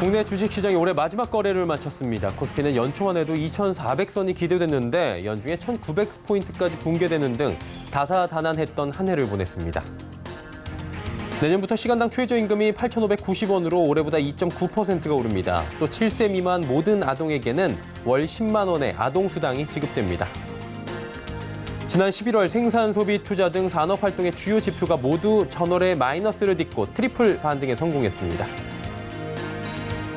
국내 주식시장이 올해 마지막 거래를 마쳤습니다. 코스피는 연초만 해도 2,400선이 기대됐는데 연중에 1,900포인트까지 붕괴되는 등 다사다난했던 한 해를 보냈습니다. 내년부터 시간당 최저임금이 8,590원으로 올해보다 2.9%가 오릅니다. 또 7세 미만 모든 아동에게는 월 10만 원의 아동수당이 지급됩니다. 지난 11월 생산, 소비, 투자 등 산업활동의 주요 지표가 모두 전월에 마이너스를 딛고 트리플 반등에 성공했습니다.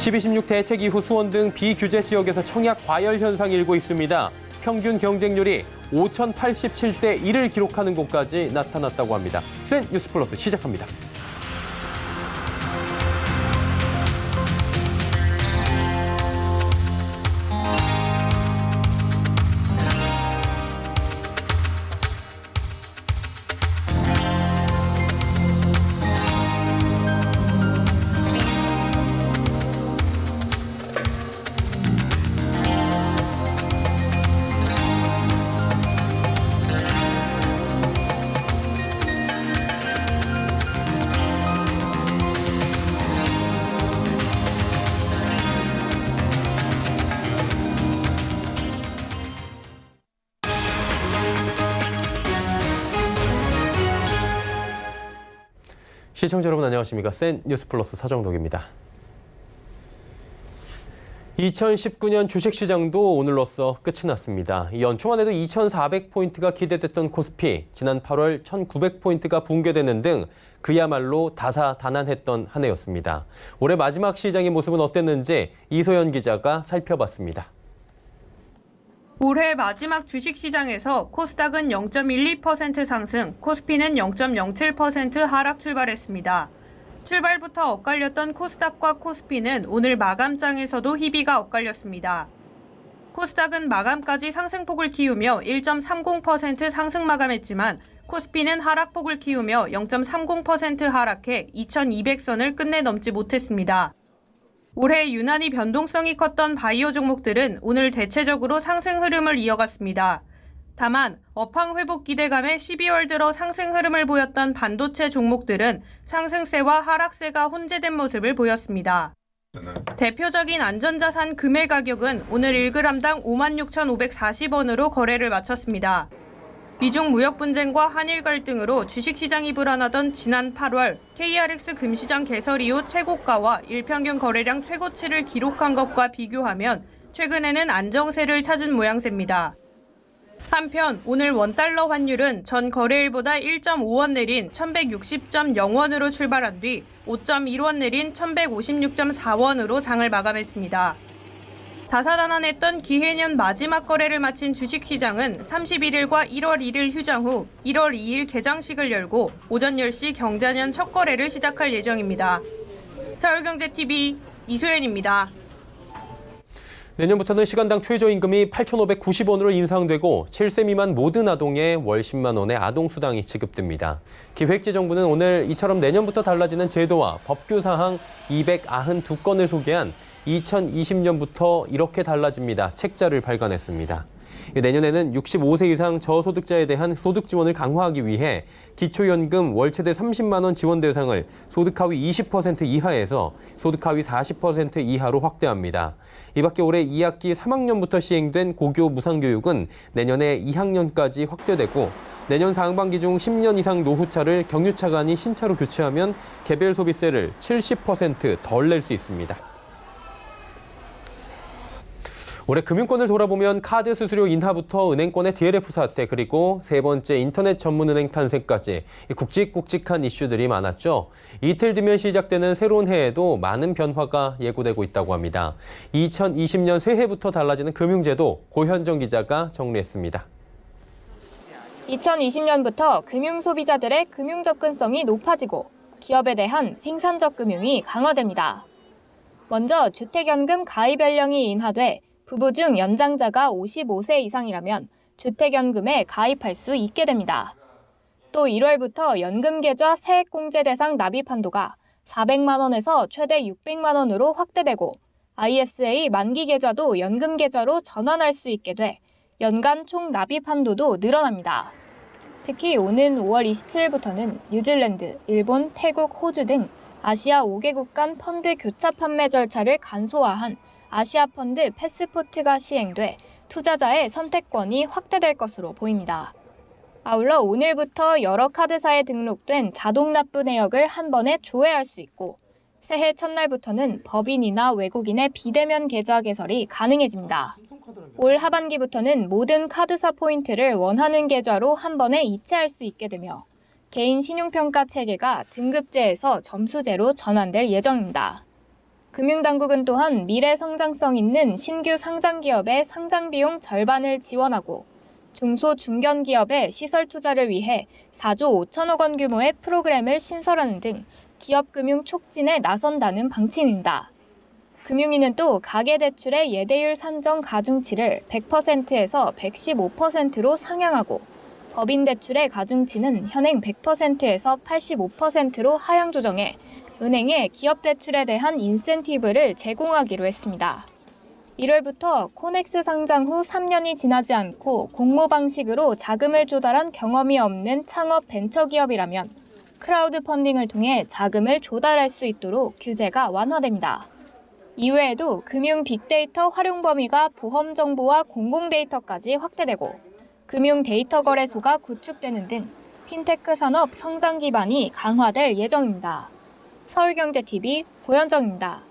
12.16 대책 이후 수원 등 비규제 지역에서 청약 과열 현상이 일고 있습니다. 평균 경쟁률이 5,087대 1을 기록하는 곳까지 나타났다고 합니다. 센 뉴스 플러스 시작합니다. 시청자 여러분 안녕하십니까. 센 뉴스 플러스 서정덕입니다. 2019년 주식시장도 오늘로써 끝이 났습니다. 연초만 해도 2,400포인트가 기대됐던 코스피, 지난 8월 1,900포인트가 붕괴되는 등 그야말로 다사다난했던 한 해였습니다. 올해 마지막 시장의 모습은 어땠는지 이소연 기자가 살펴봤습니다. 올해 마지막 주식시장에서 코스닥은 0.12% 상승, 코스피는 0.07% 하락 출발했습니다. 출발부터 엇갈렸던 코스닥과 코스피는 오늘 마감장에서도 희비가 엇갈렸습니다. 코스닥은 마감까지 상승폭을 키우며 1.30% 상승 마감했지만 코스피는 하락폭을 키우며 0.30% 하락해 2,200선을 끝내 넘지 못했습니다. 올해 유난히 변동성이 컸던 바이오 종목들은 오늘 대체적으로 상승 흐름을 이어갔습니다. 다만 업황 회복 기대감에 12월 들어 상승 흐름을 보였던 반도체 종목들은 상승세와 하락세가 혼재된 모습을 보였습니다. 대표적인 안전자산 금의 가격은 오늘 1g당 56,540원으로 거래를 마쳤습니다. 미중 무역 분쟁과 한일 갈등으로 주식시장이 불안하던 지난 8월 KRX 금시장 개설 이후 최고가와 일평균 거래량 최고치를 기록한 것과 비교하면 최근에는 안정세를 찾은 모양새입니다. 한편 오늘 원달러 환율은 전 거래일보다 1.5원 내린 1,160.0원으로 출발한 뒤 5.1원 내린 1,156.4원으로 장을 마감했습니다. 다사다난했던 기해년 마지막 거래를 마친 주식시장은 31일과 1월 1일 휴장 후 1월 2일 개장식을 열고 오전 10시 경자년 첫 거래를 시작할 예정입니다. 서울경제TV 이소연입니다. 내년부터는 시간당 최저임금이 8,590원으로 인상되고 7세 미만 모든 아동에 월 10만 원의 아동수당이 지급됩니다. 기획재정부는 오늘 이처럼 내년부터 달라지는 제도와 법규 사항 292건을 소개한 2020년부터 이렇게 달라집니다. 책자를 발간했습니다. 내년에는 65세 이상 저소득자에 대한 소득 지원을 강화하기 위해 기초연금 월 최대 30만 원 지원 대상을 소득 하위 20% 이하에서 소득 하위 40% 이하로 확대합니다. 이 밖에 올해 2학기 3학년부터 시행된 고교 무상교육은 내년에 2학년까지 확대되고 내년 상반기 중 10년 이상 노후차를 경유차 간이 신차로 교체하면 개별 소비세를 70% 덜 낼 수 있습니다. 올해 금융권을 돌아보면 카드 수수료 인하부터 은행권의 DLF 사태 그리고 세 번째 인터넷 전문은행 탄생까지 굵직굵직한 이슈들이 많았죠. 이틀 뒤면 시작되는 새로운 해에도 많은 변화가 예고되고 있다고 합니다. 2020년 새해부터 달라지는 금융제도 고현정 기자가 정리했습니다. 2020년부터 금융 소비자들의 금융 접근성이 높아지고 기업에 대한 생산적 금융이 강화됩니다. 먼저 주택연금 가입 연령이 인하돼 부부 중 연장자가 55세 이상이라면 주택연금에 가입할 수 있게 됩니다. 또 1월부터 연금계좌 세액공제 대상 납입 한도가 400만 원에서 최대 600만 원으로 확대되고 ISA 만기 계좌도 연금 계좌로 전환할 수 있게 돼 연간 총 납입 한도도 늘어납니다. 특히 오는 5월 27일부터는 뉴질랜드, 일본, 태국, 호주 등 아시아 5개국 간 펀드 교차 판매 절차를 간소화한 아시아 펀드 패스포트가 시행돼 투자자의 선택권이 확대될 것으로 보입니다. 아울러 오늘부터 여러 카드사에 등록된 자동 납부 내역을 한 번에 조회할 수 있고 새해 첫날부터는 법인이나 외국인의 비대면 계좌 개설이 가능해집니다. 올 하반기부터는 모든 카드사 포인트를 원하는 계좌로 한 번에 이체할 수 있게 되며 개인 신용평가 체계가 등급제에서 점수제로 전환될 예정입니다. 금융당국은 또한 미래 성장성 있는 신규 상장기업의 상장비용 절반을 지원하고 중소 중견기업의 시설 투자를 위해 4조 5천억 원 규모의 프로그램을 신설하는 등 기업금융 촉진에 나선다는 방침입니다. 금융위는 또 가계대출의 예대율 산정 가중치를 100%에서 115%로 상향하고 법인대출의 가중치는 현행 100%에서 85%로 하향 조정해 은행에 기업대출에 대한 인센티브를 제공하기로 했습니다. 1월부터 코넥스 상장 후 3년이 지나지 않고 공모 방식으로 자금을 조달한 경험이 없는 창업 벤처기업이라면 크라우드 펀딩을 통해 자금을 조달할 수 있도록 규제가 완화됩니다. 이외에도 금융 빅데이터 활용 범위가 보험 정보와 공공 데이터까지 확대되고 금융 데이터 거래소가 구축되는 등 핀테크 산업 성장 기반이 강화될 예정입니다. 서울경제TV 고현정입니다.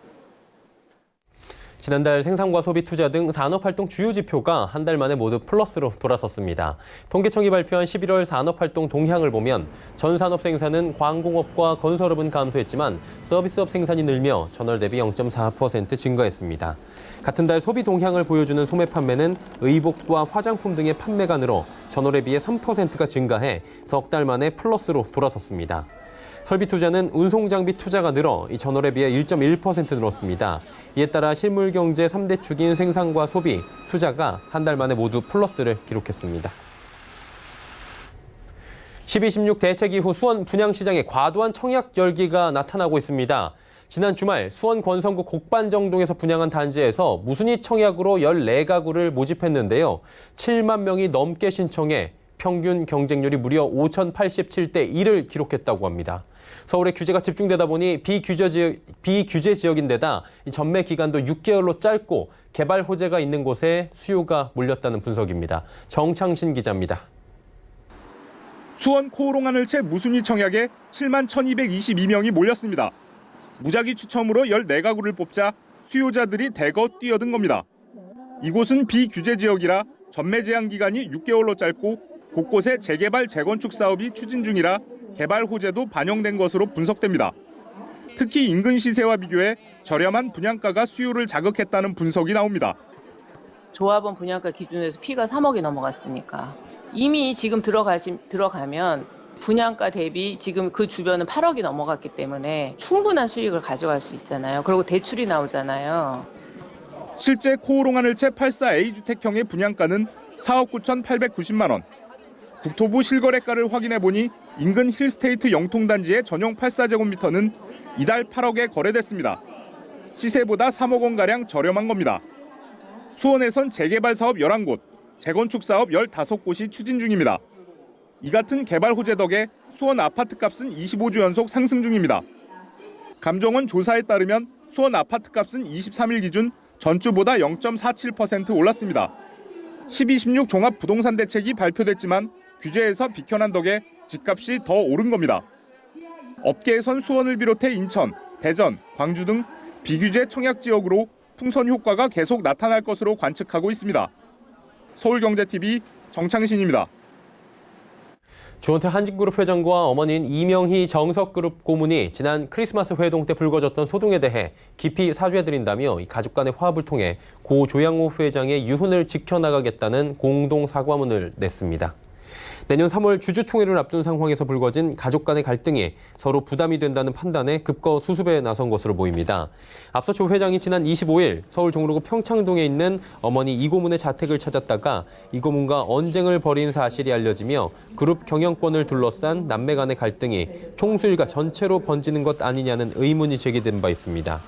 지난달 생산과 소비 투자 등 산업활동 주요 지표가 한 달 만에 모두 플러스로 돌아섰습니다. 통계청이 발표한 11월 산업활동 동향을 보면 전 산업 생산은 광공업과 건설업은 감소했지만 서비스업 생산이 늘며 전월 대비 0.4% 증가했습니다. 같은 달 소비 동향을 보여주는 소매 판매는 의복과 화장품 등의 판매가 늘어 전월에 비해 3%가 증가해 석 달 만에 플러스로 돌아섰습니다. 설비 투자는 운송 장비 투자가 늘어 이 전월에 비해 1.1% 늘었습니다. 이에 따라 실물 경제 3대 축인 생산과 소비, 투자가 한 달 만에 모두 플러스를 기록했습니다. 12.16 대책 이후 수원 분양시장에 과도한 청약 열기가 나타나고 있습니다. 지난 주말 수원 권성구 곡반정동에서 분양한 단지에서 무순위 청약으로 14가구를 모집했는데요. 7만 명이 넘게 신청해 평균 경쟁률이 무려 5,087대 1을 기록했다고 합니다. 서울의 규제가 집중되다 보니 비규제 지역인데다 전매 기간도 6개월로 짧고 개발 호재가 있는 곳에 수요가 몰렸다는 분석입니다. 정창신 기자입니다. 수원 코오롱 하늘채 무순위 청약에 7만 1,222명이 몰렸습니다. 무작위 추첨으로 14가구를 뽑자 수요자들이 대거 뛰어든 겁니다. 이곳은 비규제 지역이라 전매 제한 기간이 6개월로 짧고 곳곳에 재개발, 재건축 사업이 추진 중이라 개발 호재도 반영된 것으로 분석됩니다. 특히 인근 시세와 비교해 저렴한 분양가가 수요를 자극했다는 분석이 나옵니다. 조합원 분양가 기준에서 피가 3억이 넘어갔으니까 이미 지금 들어가면 분양가 대비 지금 그 주변은 8억이 넘어갔기 때문에 충분한 수익을 가져갈 수 있잖아요. 그리고 대출이 나오잖아요. 실제 코오롱 하늘채 84A주택형의 분양가는 4억 9,890만 원. 국토부 실거래가를 확인해 보니 인근 힐스테이트 영통단지의 전용 84제곱미터는 이달 8억에 거래됐습니다. 시세보다 3억 원가량 저렴한 겁니다. 수원에선 재개발 사업 11곳, 재건축 사업 15곳이 추진 중입니다. 이 같은 개발 호재 덕에 수원 아파트값은 25주 연속 상승 중입니다. 감정원 조사에 따르면 수원 아파트값은 23일 기준 전주보다 0.47% 올랐습니다. 12.16 종합부동산 대책이 발표됐지만 규제에서 비켜난 덕에 집값이 더 오른 겁니다. 업계에선 수원을 비롯해 인천, 대전, 광주 등 비규제 청약 지역으로 풍선 효과가 계속 나타날 것으로 관측하고 있습니다. 서울경제TV 정창신입니다. 조원태 한진그룹 회장과 어머니인 이명희 정석그룹 고문이 지난 크리스마스 회동 때 불거졌던 소동에 대해 깊이 사죄드린다며 가족 간의 화합을 통해 고 조양호 회장의 유훈을 지켜나가겠다는 공동 사과문을 냈습니다. 내년 3월 주주총회를 앞둔 상황에서 불거진 가족 간의 갈등이 서로 부담이 된다는 판단에 급거 수습에 나선 것으로 보입니다. 앞서 조 회장이 지난 25일 서울 종로구 평창동에 있는 어머니 이 고문의 자택을 찾았다가 이 고문과 언쟁을 벌인 사실이 알려지며 그룹 경영권을 둘러싼 남매 간의 갈등이 총수일가 전체로 번지는 것 아니냐는 의문이 제기된 바 있습니다.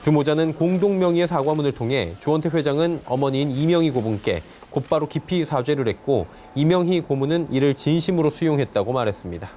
두 모자는 공동 명의의 사과문을 통해 조원태 회장은 어머니인 이명희 고문께 곧바로 깊이 사죄를 했고 이명희 고문은 이를 진심으로 수용했다고 말했습니다.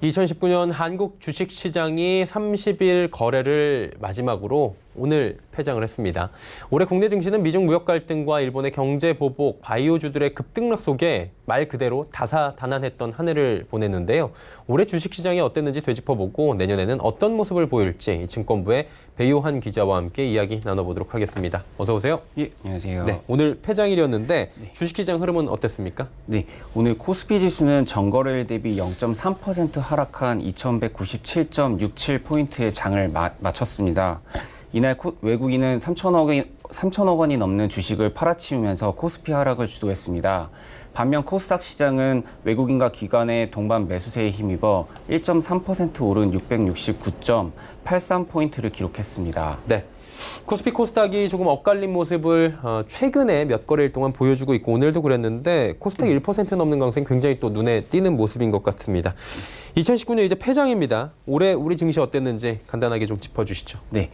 2019년 한국 주식시장이 30일 거래를 마지막으로 오늘 폐장을 했습니다. 올해 국내 증시는 미중 무역 갈등과 일본의 경제 보복, 바이오주들의 급등락 속에 말 그대로 다사다난했던 한 해를 보냈는데요. 올해 주식시장이 어땠는지 되짚어보고 내년에는 어떤 모습을 보일지 증권부의 배요한 기자와 함께 이야기 나눠보도록 하겠습니다. 어서 오세요. 예, 안녕하세요. 네, 오늘 폐장일이었는데 주식시장 흐름은 어땠습니까? 네, 오늘 코스피 지수는 전거래일 대비 0.3% 하락한 2197.67포인트의 장을 마쳤습니다. 이날 외국인은 3천억 원이 넘는 주식을 팔아치우면서 코스피 하락을 주도했습니다. 반면 코스닥 시장은 외국인과 기관의 동반 매수세에 힘입어 1.3% 오른 669.83포인트를 기록했습니다. 네. 코스피 코스닥이 조금 엇갈린 모습을 최근에 몇 거래일 동안 보여주고 있고 오늘도 그랬는데 코스닥 1% 넘는 강세는 굉장히 또 눈에 띄는 모습인 것 같습니다. 2019년 이제 폐장입니다. 올해 우리 증시 어땠는지 간단하게 좀 짚어주시죠. 네,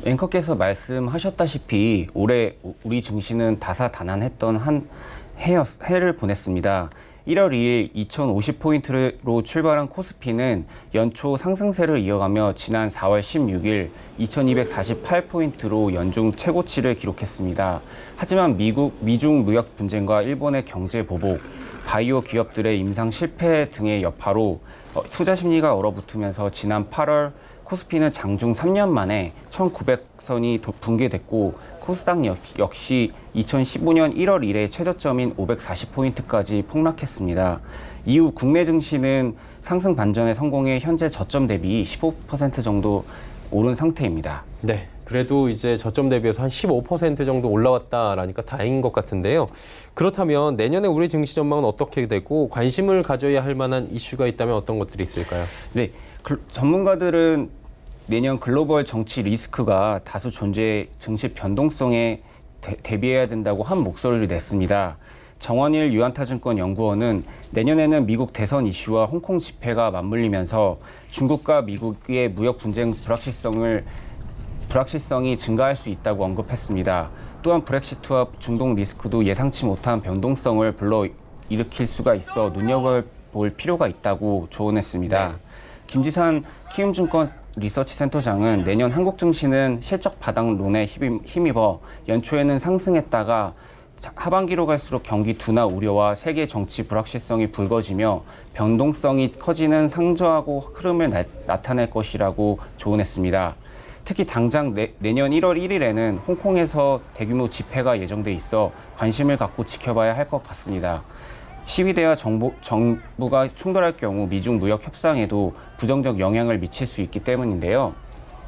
앵커께서 말씀하셨다시피 올해 우리 증시는 다사다난했던 한 해를 보냈습니다. 1월 2일 2050포인트로 출발한 코스피는 연초 상승세를 이어가며 지난 4월 16일 2248포인트로 연중 최고치를 기록했습니다. 하지만 미중 무역 분쟁과 일본의 경제 보복, 바이오 기업들의 임상 실패 등의 여파로 투자 심리가 얼어붙으면서 지난 8월 코스피는 장중 3년 만에 1900선이 붕괴됐고 코스닥 역시 2015년 1월 이래 최저점인 540포인트까지 폭락했습니다. 이후 국내 증시는 상승 반전에 성공해 현재 저점 대비 15% 정도 오른 상태입니다. 네, 그래도 이제 저점 대비해서 한 15% 정도 올라왔다라니까 다행인 것 같은데요. 그렇다면 내년에 우리 증시 전망은 어떻게 되고 관심을 가져야 할 만한 이슈가 있다면 어떤 것들이 있을까요? 네, 전문가들은 내년 글로벌 정치 리스크가 다수 존재해 증시 변동성에 대비해야 된다고 한 목소리를 냈습니다. 정원일 유안타증권 연구원은 내년에는 미국 대선 이슈와 홍콩 집회가 맞물리면서 중국과 미국의 무역 분쟁 불확실성이 증가할 수 있다고 언급했습니다. 또한 브렉시트와 중동 리스크도 예상치 못한 변동성을 불러일으킬 수가 있어 눈여겨볼 필요가 있다고 조언했습니다. 네. 김지산 키움증권 리서치센터장은 내년 한국 증시는 실적 바닥론에 힘입어 연초에는 상승했다가 하반기로 갈수록 경기 둔화 우려와 세계 정치 불확실성이 불거지며 변동성이 커지는 상저하고 흐름을 나타낼 것이라고 조언했습니다. 특히 당장 내년 1월 1일에는 홍콩에서 대규모 집회가 예정돼 있어 관심을 갖고 지켜봐야 할 것 같습니다. 시위대와 정부가 충돌할 경우 미중 무역 협상에도 부정적 영향을 미칠 수 있기 때문인데요.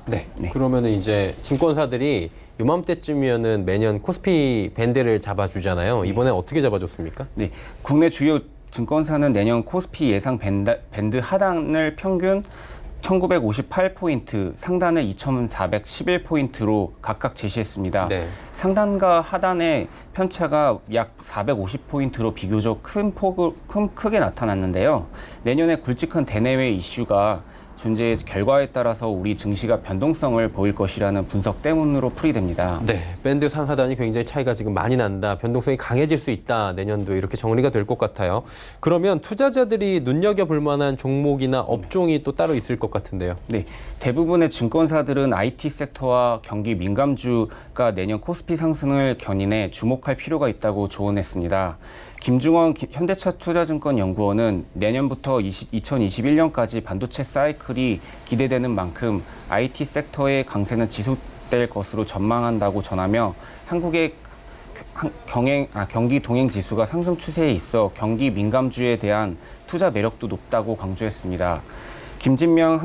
네. 그러면은 이제 증권사들이 요맘때쯤이면은 매년 코스피 밴드를 잡아주잖아요. 이번에 어떻게 잡아줬습니까? 네. 국내 주요 증권사는 내년 코스피 예상 밴드 하단을 평균 1958포인트, 상단을 2411포인트로 각각 제시했습니다. 네. 상단과 하단의 편차가 약 450포인트로 비교적 크게 나타났는데요. 내년에 굵직한 대내외 이슈가 존재의 결과에 따라서 우리 증시가 변동성을 보일 것이라는 분석 때문으로 풀이됩니다. 네, 밴드 상하단이 굉장히 차이가 지금 많이 난다. 변동성이 강해질 수 있다. 내년도에 이렇게 정리가 될 것 같아요. 그러면 투자자들이 눈여겨볼 만한 종목이나 업종이 또 따로 있을 것 같은데요. 네, 대부분의 증권사들은 IT 섹터와 경기 민감주가 내년 코스피 상승을 견인해 주목할 필요가 있다고 조언했습니다. 김중원 현대차투자증권 연구원은 내년부터 2021년까지 반도체 사이클이 기대되는 만큼 IT 섹터의 강세는 지속될 것으로 전망한다고 전하며 한국의 경기 동행 지수가 상승 추세에 있어 경기 민감주에 대한 투자 매력도 높다고 강조했습니다. 김진명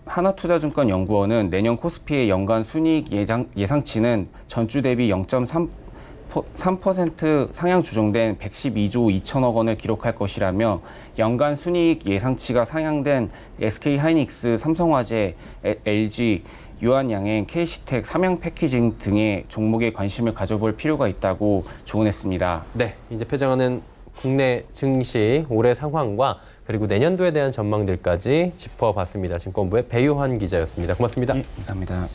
하나투자증권 연구원은 내년 코스피의 연간 순이익 예상치는 전주 대비 0.3% 상향 조정된 112조 2천억 원을 기록할 것이라며 연간 순이익 예상치가 상향된 SK하이닉스, 삼성화재, LG, 유한양행, KC텍, 삼양패키징 등의 종목에 관심을 가져볼 필요가 있다고 조언했습니다. 네, 이제 폐장하는 국내 증시 올해 상황과 그리고 내년도에 대한 전망들까지 짚어봤습니다. 증권부의 배요한 기자였습니다. 고맙습니다. 네, 감사합니다.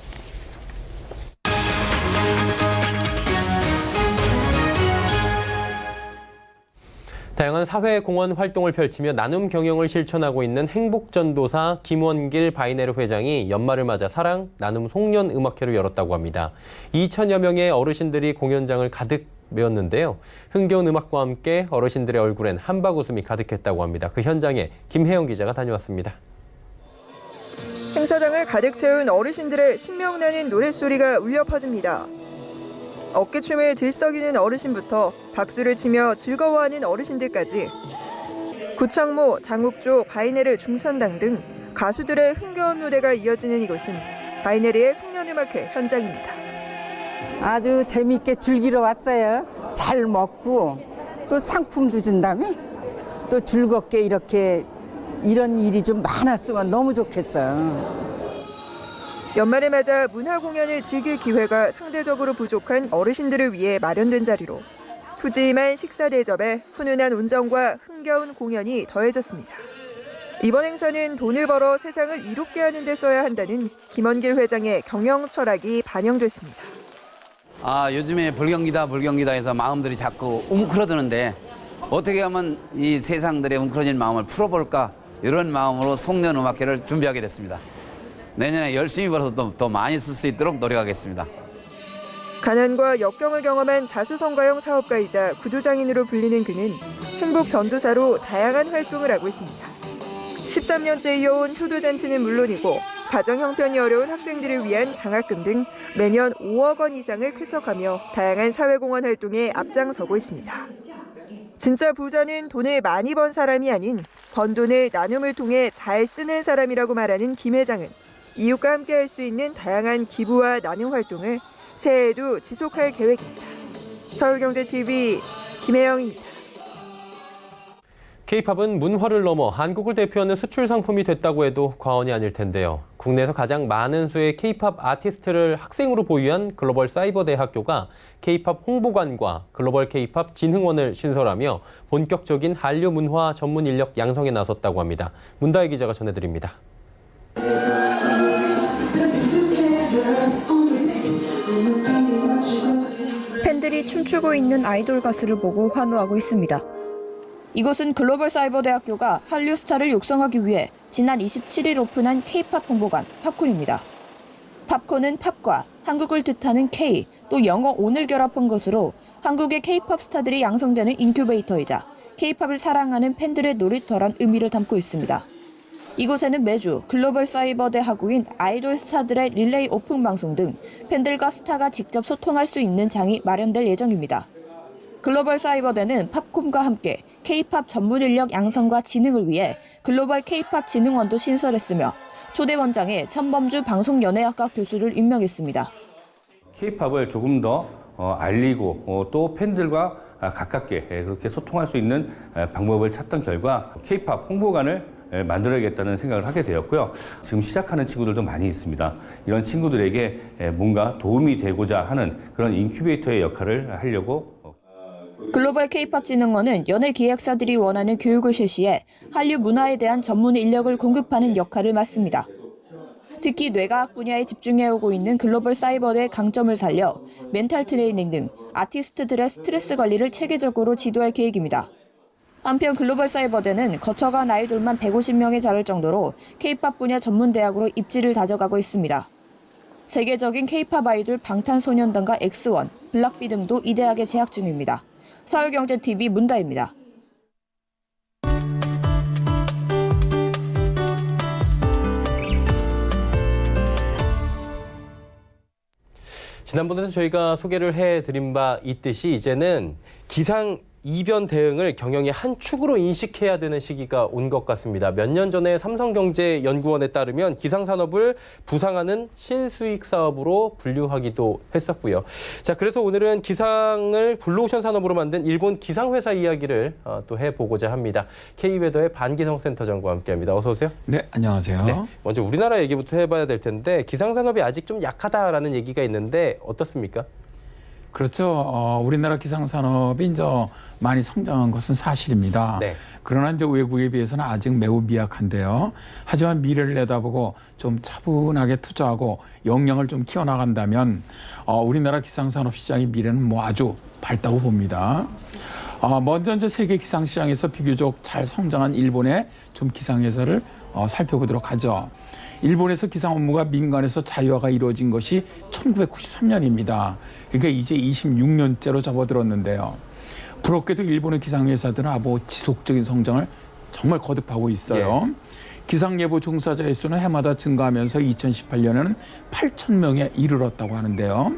다양한 사회공헌 활동을 펼치며 나눔 경영을 실천하고 있는 행복전도사 김원길 바이네르 회장이 연말을 맞아 사랑 나눔 송년 음악회를 열었다고 합니다. 2천여 명의 어르신들이 공연장을 가득 메웠는데요. 흥겨운 음악과 함께 어르신들의 얼굴엔 한박 웃음이 가득했다고 합니다. 그 현장에 김혜영 기자가 다녀왔습니다. 행사장을 가득 채운 어르신들의 신명나는 노랫소리가 울려 퍼집니다. 어깨춤을 들썩이는 어르신부터 박수를 치며 즐거워하는 어르신들까지 구창모, 장욱조, 바이네르 중산당 등 가수들의 흥겨운 무대가 이어지는 이곳은 바이네르의 송년음악회 현장입니다. 아주 재미있게 즐기러 왔어요. 잘 먹고 또 상품도 준다며 또 즐겁게 이렇게 이런 일이 좀 많았으면 너무 좋겠어요. 연말을 맞아 문화 공연을 즐길 기회가 상대적으로 부족한 어르신들을 위해 마련된 자리로 푸짐한 식사 대접에 훈훈한 온정과 흥겨운 공연이 더해졌습니다. 이번 행사는 돈을 벌어 세상을 이롭게 하는 데 써야 한다는 김원길 회장의 경영 철학이 반영됐습니다. 요즘에 불경기다 해서 마음들이 자꾸 웅크러드는데 어떻게 하면 이 세상들의 웅크러진 마음을 풀어볼까, 이런 마음으로 송년음악회를 준비하게 됐습니다. 내년에 열심히 벌어서 더 많이 쓸 수 있도록 노력하겠습니다. 가난과 역경을 경험한 자수성가형 사업가이자 구두장인으로 불리는 그는 행복전도사로 다양한 활동을 하고 있습니다. 13년째 이어온 효도잔치는 물론이고 가정 형편이 어려운 학생들을 위한 장학금 등 매년 5억 원 이상을 쾌척하며 다양한 사회공헌 활동에 앞장서고 있습니다. 진짜 부자는 돈을 많이 번 사람이 아닌 번 돈을 나눔을 통해 잘 쓰는 사람이라고 말하는 김 회장은 이웃과 함께 할 수 있는 다양한 기부와 나눔 활동을 새해에도 지속할 계획입니다. 서울경제TV 김혜영입니다. K-팝은 문화를 넘어 한국을 대표하는 수출 상품이 됐다고 해도 과언이 아닐 텐데요. 국내에서 가장 많은 수의 K-팝 아티스트를 학생으로 보유한 글로벌 사이버 대학교가 K-팝 홍보관과 글로벌 K-팝 진흥원을 신설하며 본격적인 한류 문화 전문 인력 양성에 나섰다고 합니다. 문다혜 기자가 전해드립니다. 팬들이 춤추고 있는 아이돌 가수를 보고 환호하고 있습니다. 이곳은 글로벌 사이버 대학교가 한류 스타를 육성하기 위해 지난 27일 오픈한 K-팝 홍보관 팝콘입니다. 팝콘은 팝과 한국을 뜻하는 K, 또 영어 온을 결합한 것으로 한국의 K-팝 스타들이 양성되는 인큐베이터이자 K-팝을 사랑하는 팬들의 놀이터란 의미를 담고 있습니다. 이곳에는 매주 글로벌 사이버 대학교인 아이돌 스타들의 릴레이 오픈 방송 등 팬들과 스타가 직접 소통할 수 있는 장이 마련될 예정입니다. 글로벌 사이버대는 팝콘과 함께 K-팝 전문 인력 양성과 진흥을 위해 글로벌 K-팝 진흥원도 신설했으며 초대 원장에 천범주 방송연예학과 교수를 임명했습니다. K-팝을 조금 더 알리고 또 팬들과 가깝게 그렇게 소통할 수 있는 방법을 찾던 결과 K-팝 홍보관을 만들어야겠다는 생각을 하게 되었고요. 지금 시작하는 친구들도 많이 있습니다. 이런 친구들에게 뭔가 도움이 되고자 하는 그런 인큐베이터의 역할을 하려고. 글로벌 K-팝 진흥원은 연예 기획사들이 원하는 교육을 실시해 한류 문화에 대한 전문 인력을 공급하는 역할을 맡습니다. 특히 뇌과학 분야에 집중해오고 있는 글로벌 사이버대의 강점을 살려 멘탈 트레이닝 등 아티스트들의 스트레스 관리를 체계적으로 지도할 계획입니다. 한편 글로벌 사이버대는 거쳐간 아이돌만 150명에 자랄 정도로 K-팝 분야 전문 대학으로 입지를 다져가고 있습니다. 세계적인 K-팝 아이돌 방탄소년단과 엑스원, 블락비 등도 이 대학에 재학 중입니다. 서울경제TV 문다혜입니다. 지난번에도 저희가 소개를 해드린 바 있듯이 이제는 기상 이변 대응을 경영의 한 축으로 인식해야 되는 시기가 온 것 같습니다. 몇 년 전에 삼성경제연구원에 따르면 기상산업을 부상하는 신수익 사업으로 분류하기도 했었고요. 자, 그래서 오늘은 기상을 블루오션 산업으로 만든 일본 기상회사 이야기를 또 해보고자 합니다. K웨더의 반기성센터장과 함께합니다. 어서 오세요. 네, 안녕하세요. 네, 먼저 우리나라 얘기부터 해봐야 될 텐데 기상산업이 아직 좀 약하다라는 얘기가 있는데 어떻습니까? 그렇죠. 우리나라 기상산업이 이제 많이 성장한 것은 사실입니다. 네. 그러나 이제 외국에 비해서는 아직 매우 미약한데요. 하지만 미래를 내다보고 좀 차분하게 투자하고 역량을 좀 키워나간다면 우리나라 기상산업 시장의 미래는 뭐 아주 밝다고 봅니다. 먼저 이제 세계 기상시장에서 비교적 잘 성장한 일본의 좀 기상회사를 살펴보도록 하죠. 일본에서 기상 업무가 민간에서 자유화가 이루어진 것이 1993년입니다. 그러니까 이제 26년째로 접어들었는데요. 부럽게도 일본의 기상회사들은 지속적인 성장을 정말 거듭하고 있어요. 기상예보 종사자의 수는 해마다 증가하면서 2018년에는 8,000명에 이르렀다고 하는데요.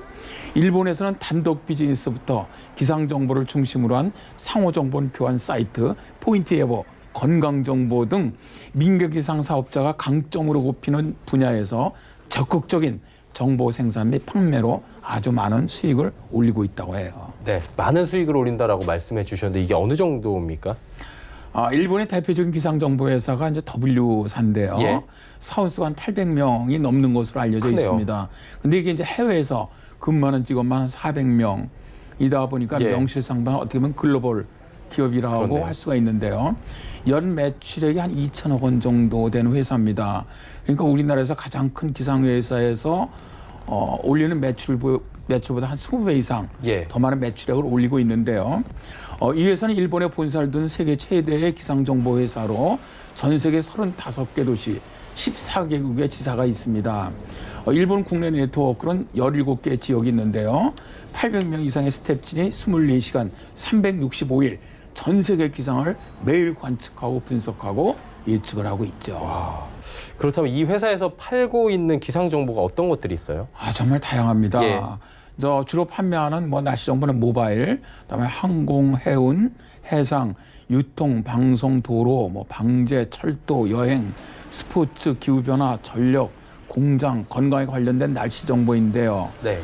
일본에서는 단독 비즈니스부터 기상정보를 중심으로 한 상호정보 교환 사이트, 포인트 예보, 건강정보 등 민간기상 사업자가 강점으로 꼽히는 분야에서 적극적인 정보 생산 및 판매로 아주 많은 수익을 올리고 있다고 해요. 네, 많은 수익을 올린다라고 말씀해 주셨는데 이게 어느 정도입니까? 일본의 대표적인 기상정보회사가 이제 W사인데요. 예. 사원수가 한 800명이 넘는 것으로 알려져 크네요. 있습니다. 근데 이게 이제 해외에서 근무하는 직원만 한 400명이다 보니까 명실상부한 어떻게 보면 글로벌 기업이라고 그렇네요. 할 수가 있는데요. 연 매출액이 한 2천억 원 정도 되는 회사입니다. 그러니까 우리나라에서 가장 큰 기상회사에서 올리는 매출보다 한 20배 이상 더 많은 매출액을 올리고 있는데요. 이 회사는 일본에 본사를 둔 세계 최대의 기상정보회사로 전 세계 35개 도시 14개국의 지사가 있습니다. 일본 국내 네트워크는 17개 지역이 있는데요. 800명 이상의 스태프진이 24시간 365일 전 세계 기상을 매일 관측하고 분석하고 예측을 하고 있죠. 그렇다면 이 회사에서 팔고 있는 기상 정보가 어떤 것들이 있어요? 정말 다양합니다. 예. 주로 판매하는 날씨 정보는 모바일, 그다음에 항공, 해운, 해상, 유통, 방송, 도로, 방제, 철도, 여행, 스포츠, 기후변화, 전력, 공장, 건강에 관련된 날씨 정보인데요. 네.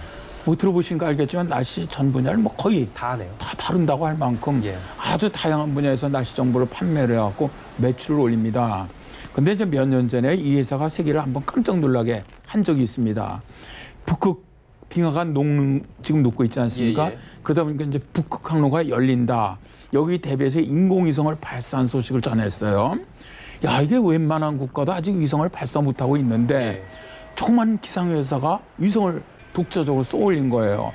들어보신 거 알겠지만 날씨 전 분야를 거의 다 하네요. 다 다룬다고 할 만큼 아주 다양한 분야에서 날씨 정보를 판매를 해갖고 매출을 올립니다. 근데 이제 몇 년 전에 이 회사가 세계를 한번 깜짝 놀라게 한 적이 있습니다. 북극 빙하가 지금 녹고 있지 않습니까? 그러다 보니까 이제 북극 항로가 열린다. 여기 대비해서 인공위성을 발사한 소식을 전했어요. 이게 웬만한 국가도 아직 위성을 발사 못하고 있는데 조그만 기상회사가 위성을 독자적으로 쏘올린 거예요.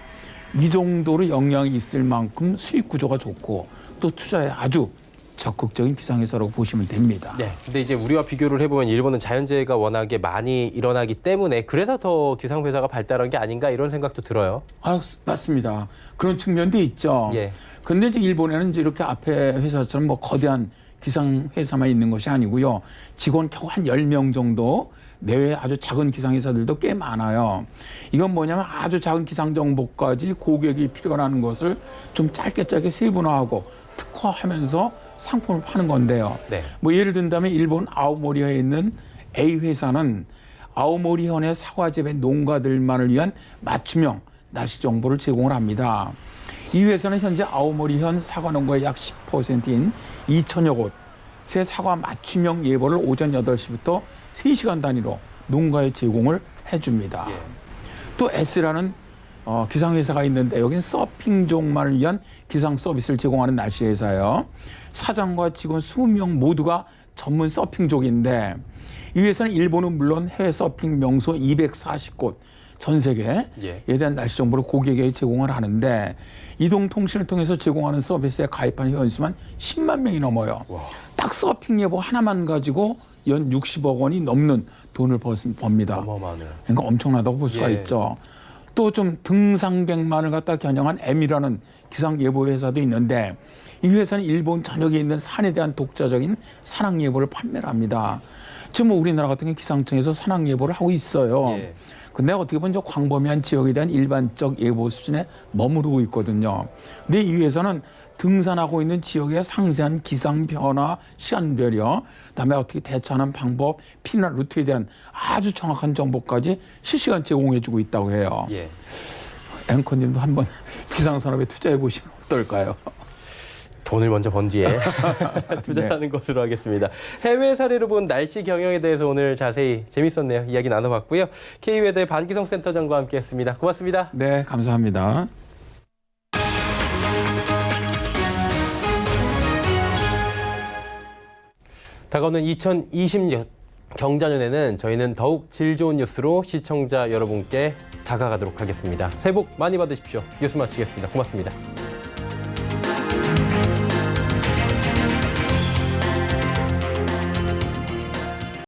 이 정도로 영향이 있을 만큼 수익 구조가 좋고 또 투자에 아주 적극적인 기상회사라고 보시면 됩니다. 네. 근데 이제 우리와 비교를 해보면 일본은 자연재해가 워낙에 많이 일어나기 때문에 그래서 더 기상회사가 발달한 게 아닌가 이런 생각도 들어요. 맞습니다. 그런 측면도 있죠. 근데 이제 일본에는 이제 이렇게 앞에 회사처럼 거대한 기상회사만 있는 것이 아니고요. 직원 겨우 한 10명 정도 내외 아주 작은 기상회사들도 꽤 많아요. 이건 뭐냐면 아주 작은 기상정보까지 고객이 필요한 것을 좀 짧게 세분화하고 특화하면서 상품을 파는 건데요. 예를 든다면 일본 아오모리현에 있는 A 회사는 아오모리현의 사과 재배 농가들만을 위한 맞춤형 날씨 정보를 제공을 합니다. 이 회사는 현재 아오모리현 사과 농가의 약 10%인 2천여 곳의 사과 맞춤형 예보를 오전 8시부터 3시간 단위로 농가에 제공을 해줍니다. 또 S라는 기상회사가 있는데 여기는 서핑족만을 위한 기상 서비스를 제공하는 날씨 회사예요. 사장과 직원 20명 모두가 전문 서핑족인데 이 회사는 일본은 물론 해외 서핑 명소 240곳 전 세계에 대한 날씨 정보를 고객에게 제공을 하는데 이동통신을 통해서 제공하는 서비스에 가입한 회원수만 10만 명이 넘어요. 딱 서핑 예보 하나만 가지고 연 60억 원이 넘는 돈을 법니다. 어마어마하네요. 그러니까 엄청나다고 볼 수가 있죠. 또 좀 등산객만을 갖다 겨냥한 M이라는 기상 예보 회사도 있는데 이 회사는 일본 전역에 있는 산에 대한 독자적인 산악 예보를 판매를 합니다. 지금 우리나라 같은 경우 기상청에서 산악 예보를 하고 있어요. 근데 어떻게 보면 광범위한 지역에 대한 일반적 예보 수준에 머무르고 있거든요. 근데 이 회사는 등산하고 있는 지역의 상세한 기상 변화 시간별이요, 그다음에 어떻게 대처하는 방법, 피난 루트에 대한 아주 정확한 정보까지 실시간 제공해주고 있다고 해요. 앵커님도 한번 기상산업에 투자해 보시면 어떨까요? 돈을 먼저 번 뒤에 투자하는 것으로 하겠습니다. 해외 사례로 본 날씨 경영에 대해서 오늘 자세히 재밌었네요. 이야기 나눠봤고요. K외대 반기성센터장과 함께했습니다. 고맙습니다. 네, 감사합니다. 다가오는 2020년 경자년에는 저희는 더욱 질 좋은 뉴스로 시청자 여러분께 다가가도록 하겠습니다. 새해 복 많이 받으십시오. 뉴스 마치겠습니다. 고맙습니다.